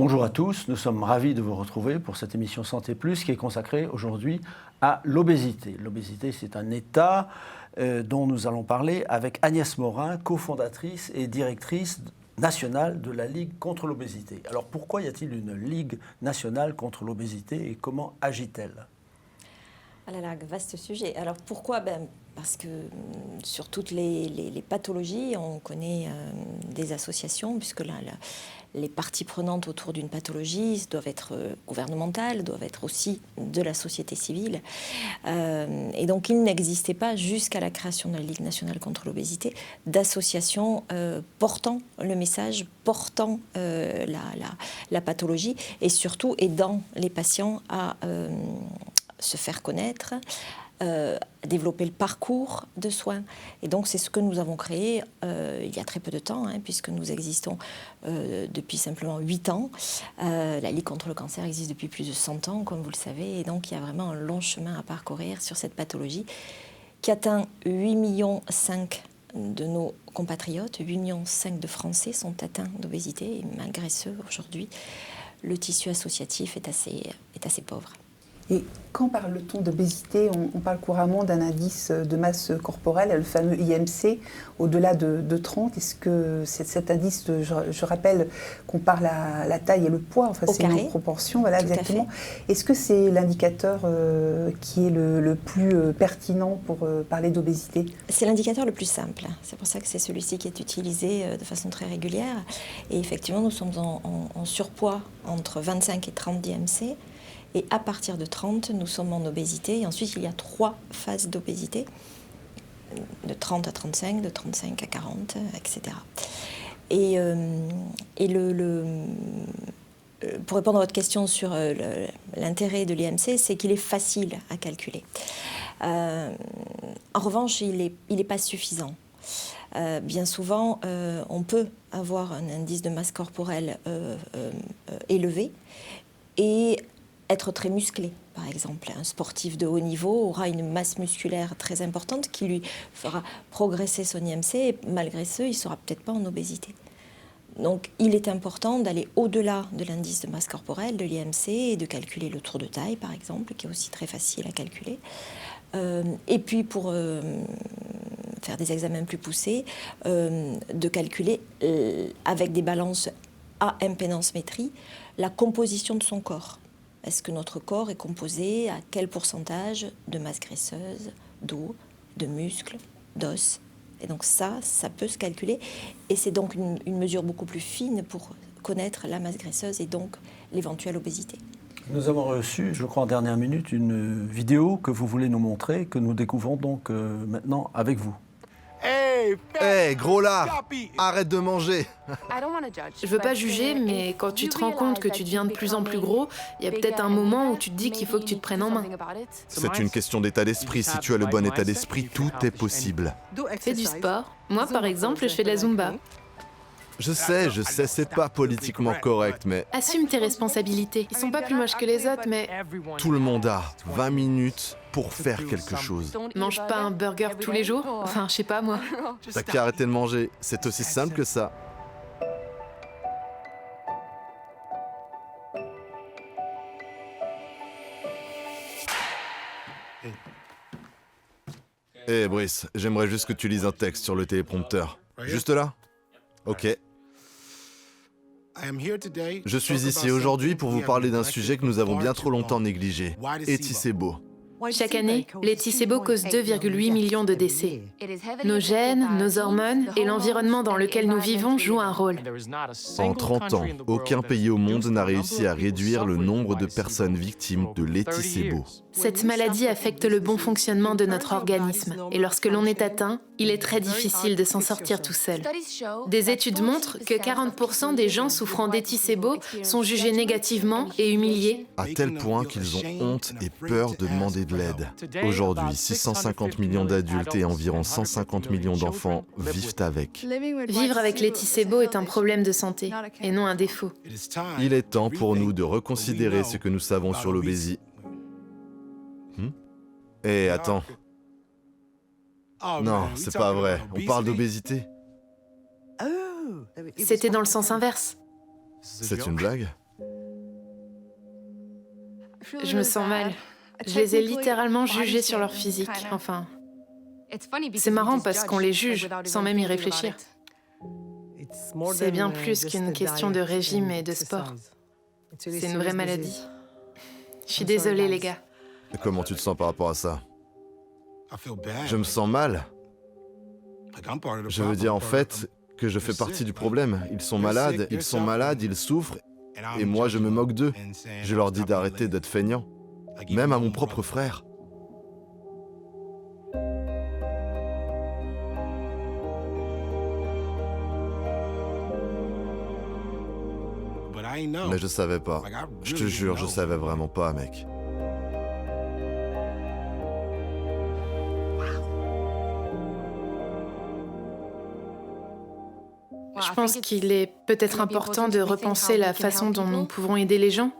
Bonjour à tous, nous sommes ravis de vous retrouver pour cette émission Santé Plus qui est consacrée aujourd'hui à l'obésité. L'obésité, c'est un état dont nous allons parler avec Agnès Morin, cofondatrice et directrice nationale de la Ligue contre l'obésité. Alors pourquoi y a-t-il une Ligue nationale contre l'obésité et comment agit-elle ? Ah là là, vaste sujet. Alors pourquoi ? Parce que sur toutes les pathologies, on connaît des associations, puisque là, les parties prenantes autour d'une pathologie doivent être gouvernementales, doivent être aussi de la société civile. Et donc il n'existait pas, jusqu'à la création de la Ligue nationale contre l'obésité, d'associations portant le message, portant la pathologie, et surtout aidant les patients à se faire connaître, développer le parcours de soins. Et donc c'est ce que nous avons créé il y a très peu de temps, puisque nous existons depuis simplement 8 ans. La Ligue contre le cancer existe depuis plus de 100 ans, comme vous le savez, et donc il y a vraiment un long chemin à parcourir sur cette pathologie qui atteint 8,5 millions de nos compatriotes. 8,5 millions de Français sont atteints d'obésité, et malgré ce, aujourd'hui, le tissu associatif est assez pauvre. Et quand parle-t-on d'obésité, on parle couramment d'un indice de masse corporelle, le fameux IMC, au-delà de 30. Est-ce que cet indice, je rappelle qu'on parle la taille et le poids, enfin c'est une proportion, voilà exactement. Est-ce que c'est l'indicateur qui est le plus pertinent pour parler d'obésité ? C'est l'indicateur le plus simple. C'est pour ça que c'est celui-ci qui est utilisé de façon très régulière. Et effectivement, nous sommes en surpoids entre 25 et 30 d'IMC. Et à partir de 30, nous sommes en obésité. Et ensuite, il y a 3 phases d'obésité, de 30 à 35, de 35 à 40, etc. Et pour répondre à votre question sur l'intérêt de l'IMC, c'est qu'il est facile à calculer. En revanche, il n'est pas suffisant. Bien souvent, on peut avoir un indice de masse corporelle élevé et être très musclé, par exemple. Un sportif de haut niveau aura une masse musculaire très importante qui lui fera progresser son IMC, et malgré ce, il ne sera peut-être pas en obésité. Donc, il est important d'aller au-delà de l'indice de masse corporelle, de l'IMC, et de calculer le tour de taille, par exemple, qui est aussi très facile à calculer. Et puis, pour faire des examens plus poussés, de calculer avec des balances à impédance-métrie la composition de son corps. Est-ce que notre corps est composé à quel pourcentage de masse graisseuse, d'eau, de muscles, d'os ? Et donc ça peut se calculer. Et c'est donc une mesure beaucoup plus fine pour connaître la masse graisseuse et donc l'éventuelle obésité. Nous avons reçu, je crois en dernière minute, une vidéo que vous voulez nous montrer, que nous découvrons donc maintenant avec vous. Hey, gros là, arrête de manger. Je veux pas juger, mais quand tu te rends compte que tu deviens de plus en plus gros, il y a peut-être un moment où tu te dis qu'il faut que tu te prennes en main. C'est une question d'état d'esprit. Si tu as le bon état d'esprit, tout est possible. Fais du sport. Moi, par exemple, je fais de la Zumba. Je sais, c'est pas politiquement correct, mais... Assume tes responsabilités. Ils sont pas plus moches que les autres, mais... Tout le monde a 20 minutes pour faire quelque chose. Mange pas un burger tous les jours. Enfin, je sais pas, moi. T'as qu'à arrêter de manger. C'est aussi simple que ça. Hey Brice, j'aimerais juste que tu lises un texte sur le téléprompteur. Juste là ? Ok. Je suis ici aujourd'hui pour vous parler d'un sujet que nous avons bien trop longtemps négligé. Etisebo. Chaque année, les Ticebo causent 2,8 millions de décès. Nos gènes, nos hormones et l'environnement dans lequel nous vivons jouent un rôle. En 30 ans, aucun pays au monde n'a réussi à réduire le nombre de personnes victimes de l'Etisebo. Cette maladie affecte le bon fonctionnement de notre organisme. Et lorsque l'on est atteint, il est très difficile de s'en sortir tout seul. Des études montrent que 40% des gens souffrant d'Etisebo sont jugés négativement et humiliés. À tel point qu'ils ont honte et peur de demander de l'aide. Aujourd'hui, 650 millions d'adultes et environ 150 millions d'enfants vivent avec. Vivre avec l'Etisebo est un problème de santé, et non un défaut. Il est temps pour nous de reconsidérer ce que nous savons sur l'obésité. Hé, attends. Non, c'est pas vrai. On parle d'obésité. C'était dans le sens inverse. C'est une blague ? Je me sens mal. Je les ai littéralement jugés sur leur physique, enfin. C'est marrant parce qu'on les juge sans même y réfléchir. C'est bien plus qu'une question de régime et de sport. C'est une vraie maladie. Je suis désolée, les gars. Et comment tu te sens par rapport à ça? Je me sens mal. Je veux dire en fait que je fais partie du problème. Ils sont malades, ils souffrent, et moi je me moque d'eux. Je leur dis d'arrêter d'être feignants, même à mon propre frère. Mais je savais pas. Je te jure, je savais vraiment pas, mec. Je pense qu'il est peut-être important de repenser la façon dont nous pouvons aider les gens.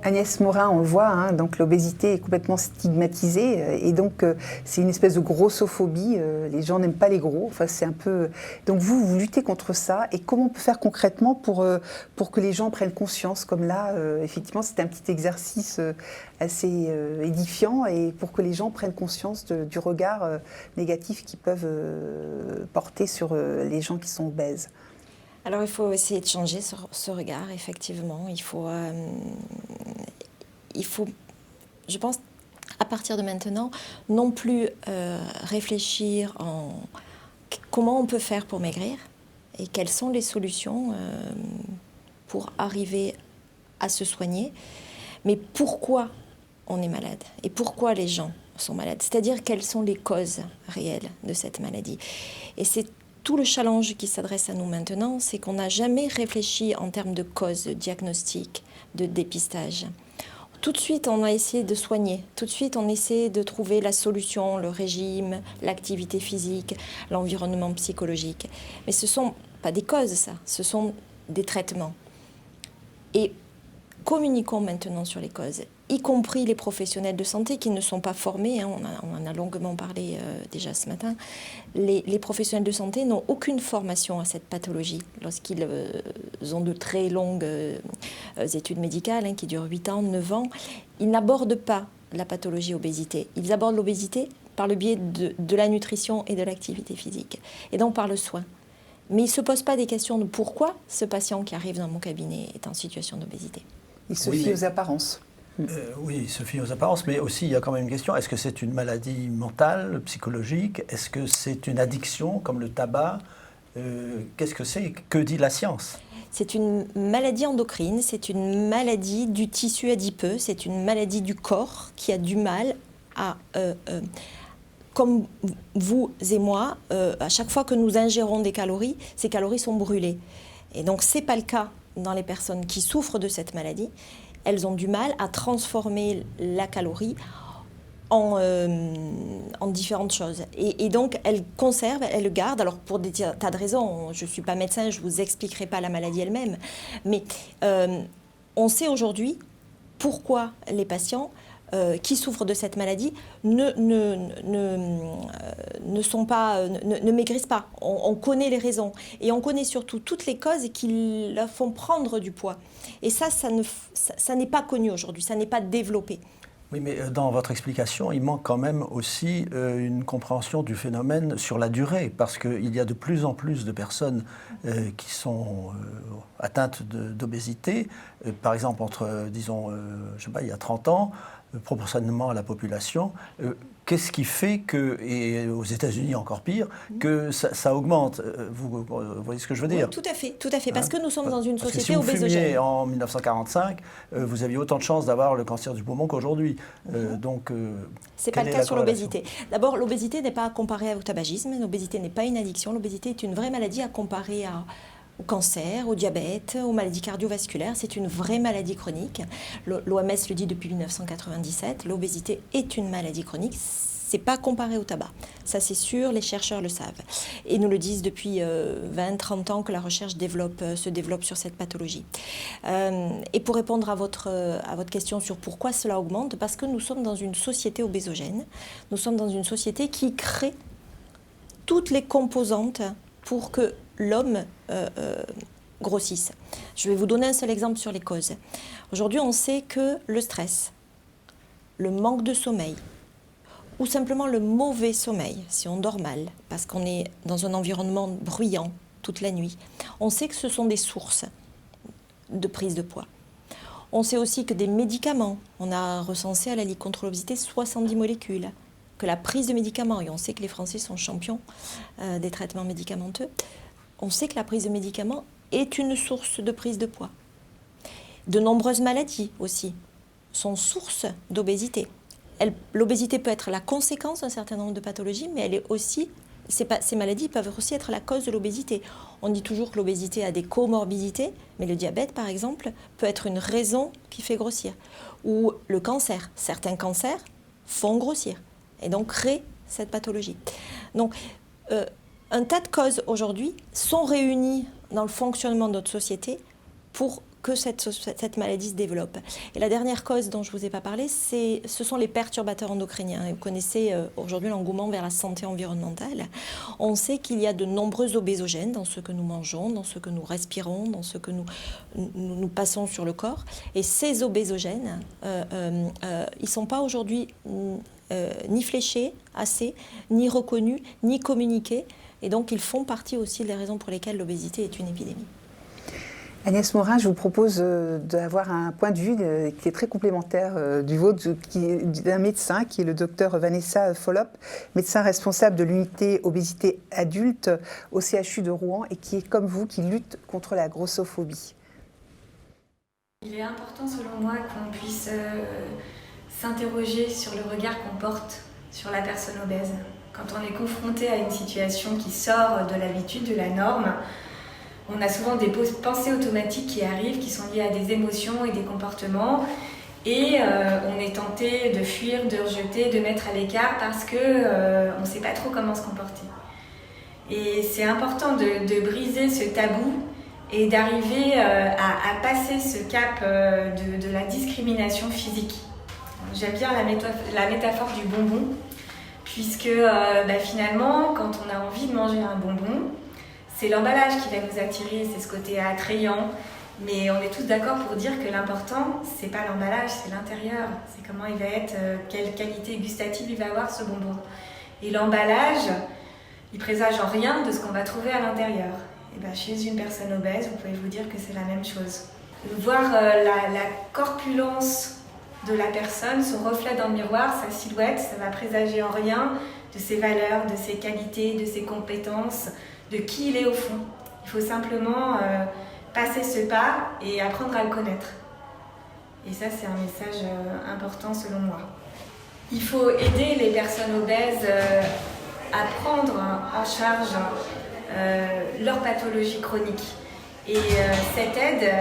Agnès Morin, on le voit, hein, donc l'obésité est complètement stigmatisée et donc c'est une espèce de grossophobie. Les gens n'aiment pas les gros. Enfin, c'est un peu. Donc vous luttez contre ça. Et comment on peut faire concrètement pour que les gens prennent conscience, comme là, effectivement, c'est un petit exercice assez édifiant et pour que les gens prennent conscience du regard négatif qu'ils peuvent porter sur les gens qui sont obèses. Alors il faut essayer de changer ce regard, effectivement. Il faut, je pense, à partir de maintenant, non plus réfléchir en comment on peut faire pour maigrir et quelles sont les solutions pour arriver à se soigner, mais pourquoi on est malade et pourquoi les gens sont malades, c'est-à-dire quelles sont les causes réelles de cette maladie. Et c'est tout le challenge qui s'adresse à nous maintenant, c'est qu'on n'a jamais réfléchi en termes de causes, de diagnostic, de dépistage. Tout de suite, on a essayé de soigner. Tout de suite, on essaie de trouver la solution, le régime, l'activité physique, l'environnement psychologique. Mais ce ne sont pas des causes, ça. Ce sont des traitements. Et communiquons maintenant sur les causes, y compris les professionnels de santé qui ne sont pas formés, hein, on en a longuement parlé déjà ce matin. Les professionnels de santé n'ont aucune formation à cette pathologie. Lorsqu'ils ont de très longues études médicales, hein, qui durent 8 ans, 9 ans, ils n'abordent pas la pathologie obésité. Ils abordent l'obésité par le biais de la nutrition et de l'activité physique, et donc par le soin. Mais ils ne se posent pas des questions de pourquoi ce patient qui arrive dans mon cabinet est en situation d'obésité. Il se fie aux apparences. Oui, il se fie aux apparences, mais aussi il y a quand même une question. Est-ce que c'est une maladie mentale, psychologique? Est-ce que c'est une addiction comme le tabac? Qu'est-ce que c'est? Que dit la science? C'est une maladie endocrine, c'est une maladie du tissu adipeux, c'est une maladie du corps qui a du mal à... comme vous et moi, à chaque fois que nous ingérons des calories, ces calories sont brûlées. Et donc ce n'est pas le cas dans les personnes qui souffrent de cette maladie. Elles ont du mal à transformer la calorie en différentes choses. Et donc, elles conservent, elles le gardent. Alors, pour des tas de raisons, je ne suis pas médecin, je ne vous expliquerai pas la maladie elle-même. Mais on sait aujourd'hui pourquoi les patients qui souffrent de cette maladie ne maigrissent pas. On connaît les raisons et on connaît surtout toutes les causes qui leur font prendre du poids. Et ça n'est pas connu aujourd'hui, ça n'est pas développé. Oui, mais dans votre explication, il manque quand même aussi une compréhension du phénomène sur la durée, parce qu'il y a de plus en plus de personnes qui sont atteintes d'obésité, par exemple entre, disons, je sais pas, il y a 30 ans, proportionnellement à la population. Qu'est-ce qui fait que, et aux États-Unis encore pire, que ça augmente? Vous voyez ce que je veux dire? Oui, tout à fait, parce que nous sommes dans une société si vous obésogène. fumiez en 1945, vous aviez autant de chances d'avoir le cancer du poumon qu'aujourd'hui. Donc, c'est pas le cas sur l'obésité. D'abord, l'obésité n'est pas à comparer au tabagisme, l'obésité n'est pas une addiction, l'obésité est une vraie maladie à comparer au cancer, au diabète, aux maladies cardiovasculaires. C'est une vraie maladie chronique. L'OMS le dit depuis 1997, l'obésité est une maladie chronique. C'est pas comparé au tabac. Ça, c'est sûr, les chercheurs le savent. Et nous le disent depuis 20-30 ans que la recherche se développe sur cette pathologie. Et pour répondre à votre question sur pourquoi cela augmente, parce que nous sommes dans une société obésogène. Nous sommes dans une société qui crée toutes les composantes pour que l'homme grossisse. Je vais vous donner un seul exemple sur les causes. Aujourd'hui, on sait que le stress, le manque de sommeil, ou simplement le mauvais sommeil, si on dort mal, parce qu'on est dans un environnement bruyant toute la nuit, on sait que ce sont des sources de prise de poids. On sait aussi que des médicaments, on a recensé à la Ligue contre l'obésité 70 molécules, que la prise de médicaments, et on sait que les Français sont champions des traitements médicamenteux, on sait que la prise de médicaments est une source de prise de poids. De nombreuses maladies aussi sont source d'obésité. L'obésité peut être la conséquence d'un certain nombre de pathologies, mais elle est aussi, ces maladies peuvent aussi être la cause de l'obésité. On dit toujours que l'obésité a des comorbidités, mais le diabète, par exemple, peut être une raison qui fait grossir. Ou le cancer. Certains cancers font grossir et donc créent cette pathologie. Donc, un tas de causes aujourd'hui sont réunies dans le fonctionnement de notre société pour que cette maladie se développe. Et la dernière cause dont je ne vous ai pas parlé, ce sont les perturbateurs endocriniens. Et vous connaissez aujourd'hui l'engouement vers la santé environnementale. On sait qu'il y a de nombreux obésogènes dans ce que nous mangeons, dans ce que nous respirons, dans ce que nous passons sur le corps. Et ces obésogènes, ils ne sont pas aujourd'hui ni fléchés assez, ni reconnus, ni communiqués. Et donc ils font partie aussi des raisons pour lesquelles l'obésité est une épidémie. Agnès Morin, je vous propose d'avoir un point de vue qui est très complémentaire du vôtre, d'un médecin qui est le docteur Vanessa Follop, médecin responsable de l'unité obésité adulte au CHU de Rouen et qui est comme vous, qui lutte contre la grossophobie. Il est important selon moi qu'on puisse s'interroger sur le regard qu'on porte sur la personne obèse. Quand on est confronté à une situation qui sort de l'habitude, de la norme, on a souvent des pensées automatiques qui arrivent, qui sont liées à des émotions et des comportements. Et on est tenté de fuir, de rejeter, de mettre à l'écart parce qu'on ne sait pas trop comment se comporter. Et c'est important de briser ce tabou et d'arriver à passer ce cap de la discrimination physique. J'aime bien la métaphore du bonbon, puisque finalement, quand on a envie de manger un bonbon, c'est l'emballage qui va nous attirer, c'est ce côté attrayant. Mais on est tous d'accord pour dire que l'important, c'est pas l'emballage, c'est l'intérieur. C'est comment il va être, quelle qualité gustative il va avoir ce bonbon. Et l'emballage, il présage en rien de ce qu'on va trouver à l'intérieur. Et chez une personne obèse, vous pouvez vous dire que c'est la même chose. Voir la corpulence de la personne, son reflet dans le miroir, sa silhouette, ça va présager en rien de ses valeurs, de ses qualités, de ses compétences, de qui il est au fond. Il faut simplement passer ce pas et apprendre à le connaître. Et ça, c'est un message important selon moi. Il faut aider les personnes obèses à prendre en charge leur pathologie chronique. Et cette aide,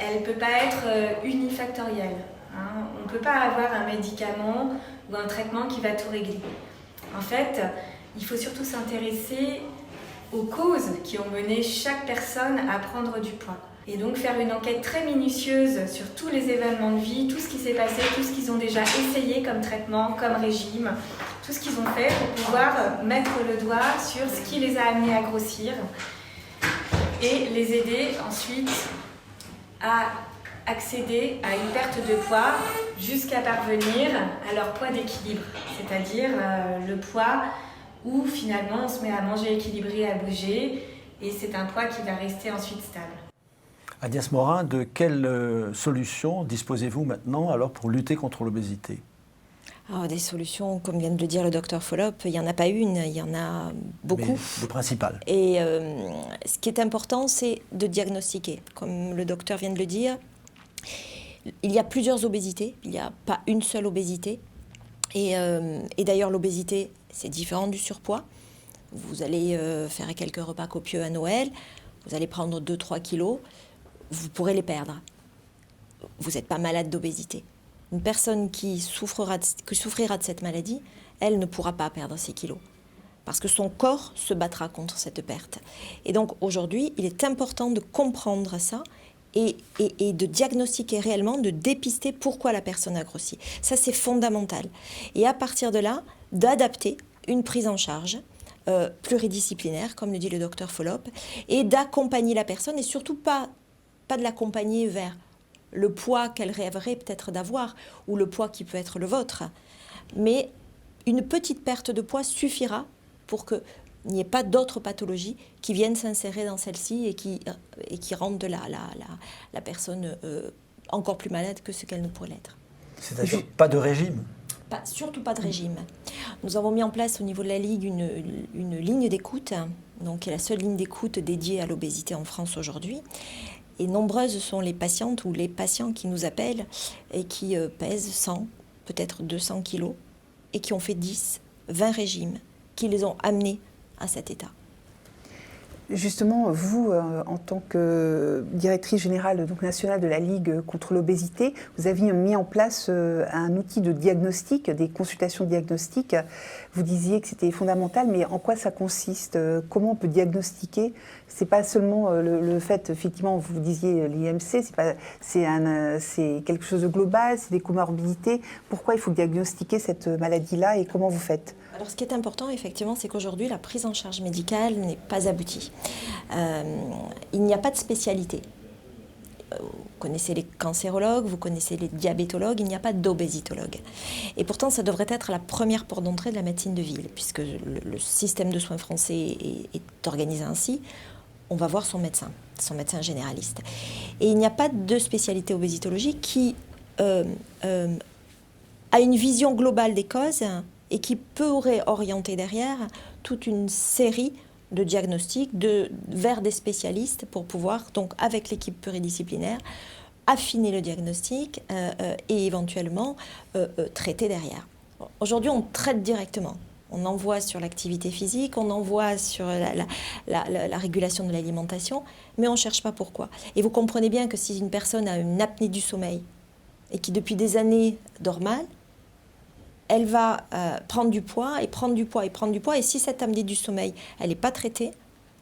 elle ne peut pas être unifactorielle. On ne peut pas avoir un médicament ou un traitement qui va tout régler. En fait, il faut surtout s'intéresser aux causes qui ont mené chaque personne à prendre du poids. Et donc faire une enquête très minutieuse sur tous les événements de vie, tout ce qui s'est passé, tout ce qu'ils ont déjà essayé comme traitement, comme régime, tout ce qu'ils ont fait pour pouvoir mettre le doigt sur ce qui les a amenés à grossir et les aider ensuite à accéder à une perte de poids jusqu'à parvenir à leur poids d'équilibre, c'est-à-dire le poids où finalement on se met à manger équilibré, à bouger, et c'est un poids qui va rester ensuite stable. Agnès Morin, de quelles solutions disposez-vous maintenant alors pour lutter contre l'obésité ? Alors, des solutions, comme vient de le dire le docteur Follop, il n'y en a pas une, il y en a beaucoup. Mais le principal. Et ce qui est important, c'est de diagnostiquer. Comme le docteur vient de le dire, il y a plusieurs obésités, il n'y a pas une seule obésité. Et d'ailleurs, l'obésité, c'est différent du surpoids. Vous allez faire quelques repas copieux à Noël, vous allez prendre 2-3 kilos, vous pourrez les perdre. Vous n'êtes pas malade d'obésité. Une personne qui souffrira de cette maladie, elle ne pourra pas perdre ces kilos. Parce que son corps se battra contre cette perte. Et donc aujourd'hui, il est important de comprendre ça et de diagnostiquer réellement, de dépister pourquoi la personne a grossi. Ça, c'est fondamental. Et à partir de là, d'adapter une prise en charge pluridisciplinaire, comme le dit le docteur Follop, et d'accompagner la personne, et surtout pas de l'accompagner vers le poids qu'elle rêverait peut-être d'avoir ou le poids qui peut être le vôtre. Mais une petite perte de poids suffira pour qu'il n'y ait pas d'autres pathologies qui viennent s'insérer dans celle-ci et qui rendent la personne encore plus malade que ce qu'elle ne pourrait l'être. C'est-à-dire pas de régime? Surtout pas de régime. Nous avons mis en place au niveau de la Ligue une ligne d'écoute, donc qui est la seule ligne d'écoute dédiée à l'obésité en France aujourd'hui. Et nombreuses sont les patientes ou les patients qui nous appellent et qui pèsent 100, peut-être 200 kilos et qui ont fait 10, 20 régimes qui les ont amenés à cet état. Justement, vous, en tant que directrice générale nationale de la Ligue contre l'obésité, vous avez mis en place un outil de diagnostic, des consultations diagnostiques. Vous disiez que c'était fondamental, mais en quoi ça consiste? Comment on peut diagnostiquer? C'est pas seulement le fait, effectivement, vous disiez l'IMC, c'est quelque chose de global, c'est des comorbidités. Pourquoi il faut diagnostiquer cette maladie-là et comment vous faites? Alors, ce qui est important, effectivement, c'est qu'aujourd'hui, la prise en charge médicale n'est pas aboutie. Il n'y a pas de spécialité. Vous connaissez les cancérologues, vous connaissez les diabétologues, il n'y a pas d'obésitologue. Et pourtant, ça devrait être la première porte d'entrée de la médecine de ville, puisque le système de soins français est organisé ainsi. On va voir son médecin généraliste. Et il n'y a pas de spécialité obésitologie qui a une vision globale des causes et qui pourrait orienter derrière toute une série de diagnostics vers des spécialistes pour pouvoir, donc avec l'équipe pluridisciplinaire, affiner le diagnostic et éventuellement traiter derrière. Aujourd'hui, on traite directement. On envoie sur l'activité physique, on envoie sur la régulation de l'alimentation, mais on ne cherche pas pourquoi. Et vous comprenez bien que si une personne a une apnée du sommeil et qui depuis des années dort mal, elle va prendre du poids et prendre du poids et prendre du poids. Et si cette apnée du sommeil, elle n'est pas traitée,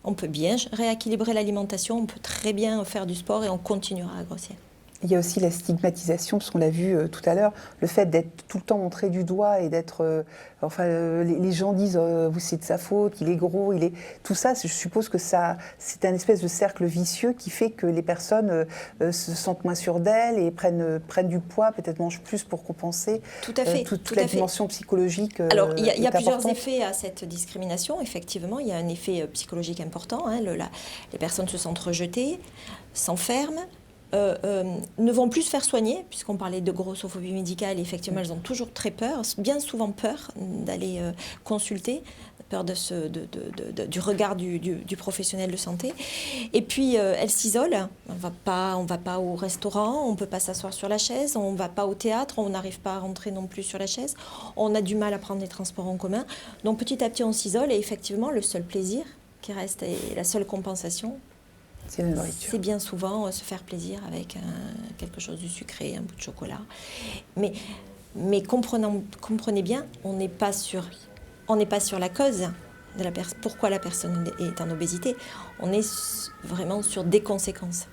on peut bien rééquilibrer l'alimentation, on peut très bien faire du sport et on continuera à grossir. Il y a aussi la stigmatisation, parce qu'on l'a vu tout à l'heure, le fait d'être tout le temps montré du doigt et d'être... les gens disent c'est de sa faute, il est gros, il est... Tout ça, je suppose que c'est un espèce de cercle vicieux qui fait que les personnes se sentent moins sûres d'elles et prennent du poids, peut-être mangent plus pour compenser. Tout à fait. Toute la dimension psychologique. Alors, il y a plusieurs effets à cette discrimination. Effectivement, il y a un effet psychologique important. Les personnes se sentent rejetées, s'enferment. Ne vont plus se faire soigner, puisqu'on parlait de grossophobie médicale, et effectivement, elles ont toujours très peur, bien souvent peur d'aller consulter, peur du regard du professionnel de santé. Et puis, elles s'isolent. On va pas au restaurant, on ne peut pas s'asseoir sur la chaise, on ne va pas au théâtre, on n'arrive pas à rentrer non plus sur la chaise, on a du mal à prendre les transports en commun. Donc, petit à petit, on s'isole, et effectivement, le seul plaisir qui reste, et la seule compensation, c'est la nourriture. C'est bien souvent se faire plaisir avec quelque chose de sucré, un bout de chocolat. Mais comprenez bien, on n'est pas sur la cause de pourquoi la personne est en obésité. On est vraiment sur des conséquences.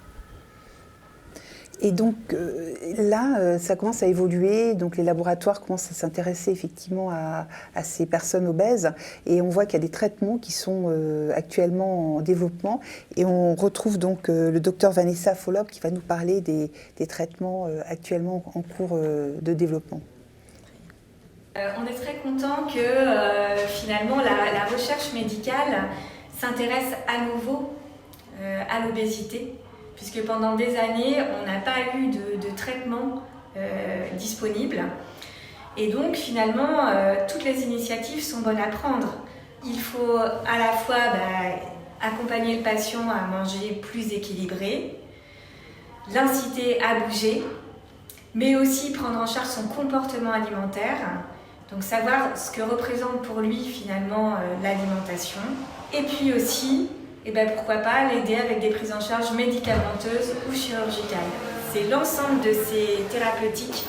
Et donc là, ça commence à évoluer, donc les laboratoires commencent à s'intéresser effectivement à ces personnes obèses, et on voit qu'il y a des traitements qui sont actuellement en développement, et on retrouve donc le docteur Vanessa Follop qui va nous parler des traitements actuellement en cours de développement. On est très content que finalement la recherche médicale s'intéresse à nouveau à l'obésité, puisque pendant des années, on n'a pas eu de traitement disponible. Et donc, finalement, toutes les initiatives sont bonnes à prendre. Il faut à la fois accompagner le patient à manger plus équilibré, l'inciter à bouger, mais aussi prendre en charge son comportement alimentaire, donc savoir ce que représente pour lui, finalement, l'alimentation. Et puis aussi, pourquoi pas l'aider avec des prises en charge médicamenteuses ou chirurgicales. C'est l'ensemble de ces thérapeutiques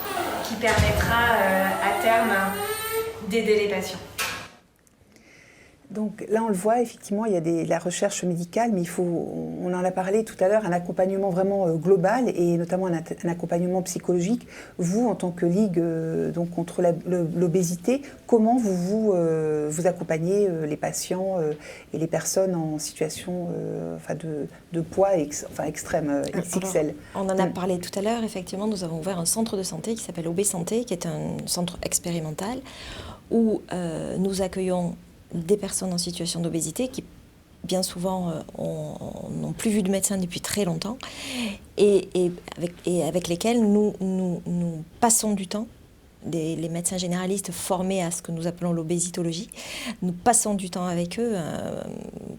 qui permettra à terme d'aider les patients. Donc là, on le voit, effectivement, il y a la recherche médicale, mais on en a parlé tout à l'heure, un accompagnement vraiment global et notamment un accompagnement psychologique. Vous, en tant que Ligue donc contre l'obésité, comment vous accompagnez les patients et les personnes en situation de poids extrême, XXL? On en a parlé tout à l'heure, effectivement, nous avons ouvert un centre de santé qui s'appelle ObSanté, qui est un centre expérimental où nous accueillons des personnes en situation d'obésité qui, bien souvent, n'ont plus vu de médecin depuis très longtemps et avec lesquelles nous passons du temps. Les médecins généralistes formés à ce que nous appelons l'obésitologie, nous passons du temps avec eux.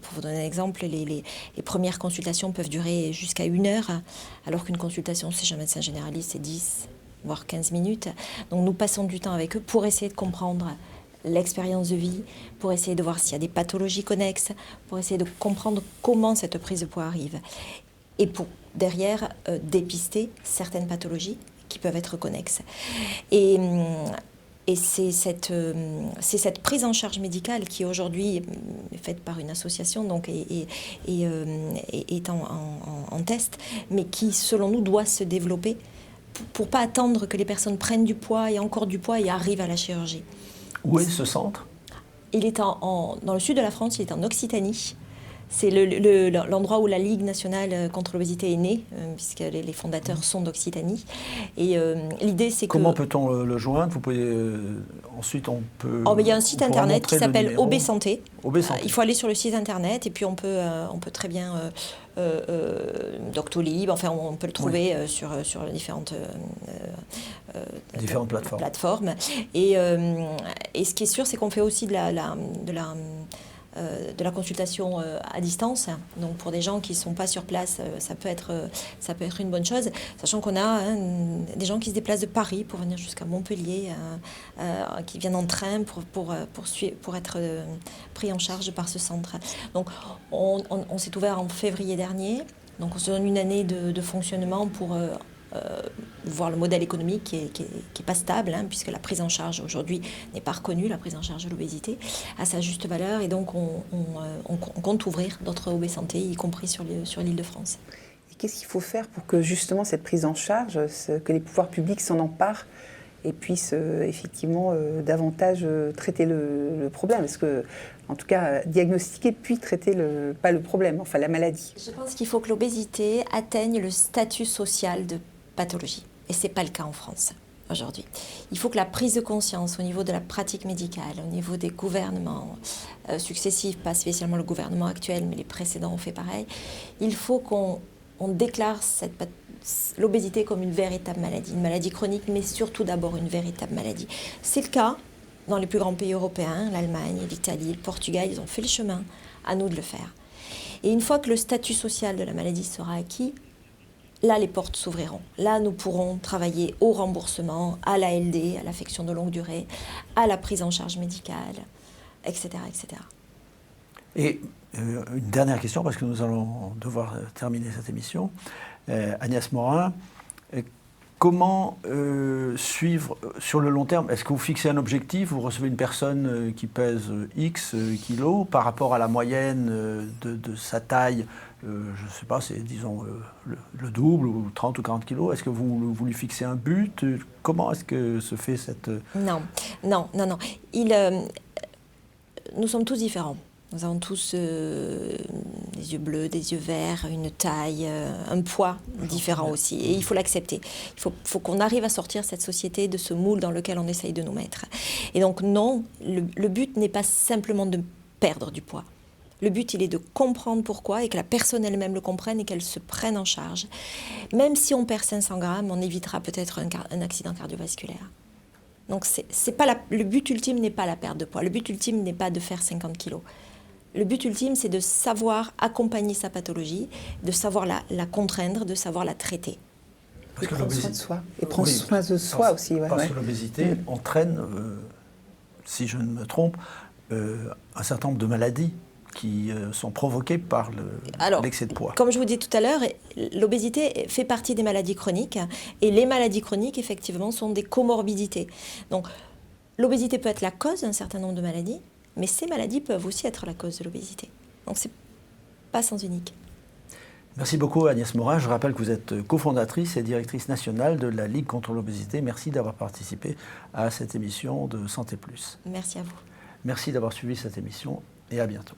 Pour vous donner un exemple, les premières consultations peuvent durer jusqu'à 1 heure, alors qu'une consultation chez un médecin généraliste, c'est 10, voire 15 minutes. Donc nous passons du temps avec eux pour essayer de comprendre l'expérience de vie, pour essayer de voir s'il y a des pathologies connexes, pour essayer de comprendre comment cette prise de poids arrive. Et pour, derrière, dépister certaines pathologies qui peuvent être connexes. Et c'est cette prise en charge médicale qui aujourd'hui est faite par une association donc, et est en test, mais qui, selon nous, doit se développer pour ne pas attendre que les personnes prennent du poids et encore du poids et arrivent à la chirurgie. Où est ce centre? Il est dans le sud de la France, il est en Occitanie. C'est l'endroit où la Ligue nationale contre l'obésité est née, puisque les fondateurs sont d'Occitanie. Et l'idée, c'est que... Comment peut-on le joindre? Vous pouvez, ensuite, on peut... il y a un site internet qui s'appelle ObSanté. ObSanté. Il faut aller sur le site internet et puis on peut très bien... Doctolib, enfin on peut le trouver sur différentes plateformes. Et ce qui est sûr, c'est qu'on fait aussi de la consultation à distance. Donc pour des gens qui ne sont pas sur place, ça peut être une bonne chose, sachant qu'on a des gens qui se déplacent de Paris pour venir jusqu'à Montpellier, qui viennent en train pour être pris en charge par ce centre. Donc on s'est ouvert en février dernier, donc on se donne 1 année de fonctionnement pour voir le modèle économique qui est pas stable, puisque la prise en charge aujourd'hui n'est pas reconnue, la prise en charge de l'obésité, à sa juste valeur, et donc on compte ouvrir d'autres ObSanté, y compris sur l'Île-de-France. Et qu'est-ce qu'il faut faire pour que justement cette prise en charge, que les pouvoirs publics s'en emparent et puissent effectivement davantage traiter le problème? Parce que, en tout cas, diagnostiquer puis traiter pas le problème, enfin la maladie. Je pense qu'il faut que l'obésité atteigne le statut social de pathologie. Et ce n'est pas le cas en France aujourd'hui. Il faut que la prise de conscience au niveau de la pratique médicale, au niveau des gouvernements successifs, pas spécialement le gouvernement actuel, mais les précédents ont fait pareil, il faut qu'on déclare l'obésité comme une véritable maladie, une maladie chronique, mais surtout d'abord une véritable maladie. C'est le cas dans les plus grands pays européens, l'Allemagne, l'Italie, le Portugal, ils ont fait le chemin, à nous de le faire. Et une fois que le statut social de la maladie sera acquis, là, les portes s'ouvriront. Là, nous pourrons travailler au remboursement, à l'ALD, à l'affection de longue durée, à la prise en charge médicale, etc. etc. Et une dernière question, parce que nous allons devoir terminer cette émission. Agnès Morin, comment suivre sur le long terme? Est-ce que vous fixez un objectif? Vous recevez une personne qui pèse X kilos par rapport à la moyenne de sa taille, je ne sais pas, c'est disons le double ou 30 ou 40 kilos. Est-ce que vous lui fixez un but? Comment est-ce que se fait cette... Non. Nous sommes tous différents. Nous avons tous des yeux bleus, des yeux verts, une taille, un poids différent aussi. Et il faut l'accepter. Il faut qu'on arrive à sortir cette société de ce moule dans lequel on essaye de nous mettre. Et donc non, le but n'est pas simplement de perdre du poids. Le but, il est de comprendre pourquoi et que la personne elle-même le comprenne et qu'elle se prenne en charge. Même si on perd 500 grammes, on évitera peut-être un accident cardiovasculaire. Donc le but ultime n'est pas la perte de poids. Le but ultime n'est pas de faire 50 kilos. Le but ultime, c'est de savoir accompagner sa pathologie, de savoir la contraindre, de savoir la traiter. Et prendre soin de soi. Et prendre soin de soi aussi. Parce que l'obésité entraîne, si je ne me trompe, un certain nombre de maladies qui sont provoquées par l'excès de poids. Comme je vous dis tout à l'heure, l'obésité fait partie des maladies chroniques. Et les maladies chroniques, effectivement, sont des comorbidités. Donc, l'obésité peut être la cause d'un certain nombre de maladies, Mais ces maladies peuvent aussi être la cause de l'obésité. Donc c'est pas sens unique. Merci beaucoup Agnès Morin. Je rappelle que vous êtes cofondatrice et directrice nationale de la Ligue contre l'obésité. Merci d'avoir participé à cette émission de Santé Plus. Merci à vous. Merci d'avoir suivi cette émission et à bientôt.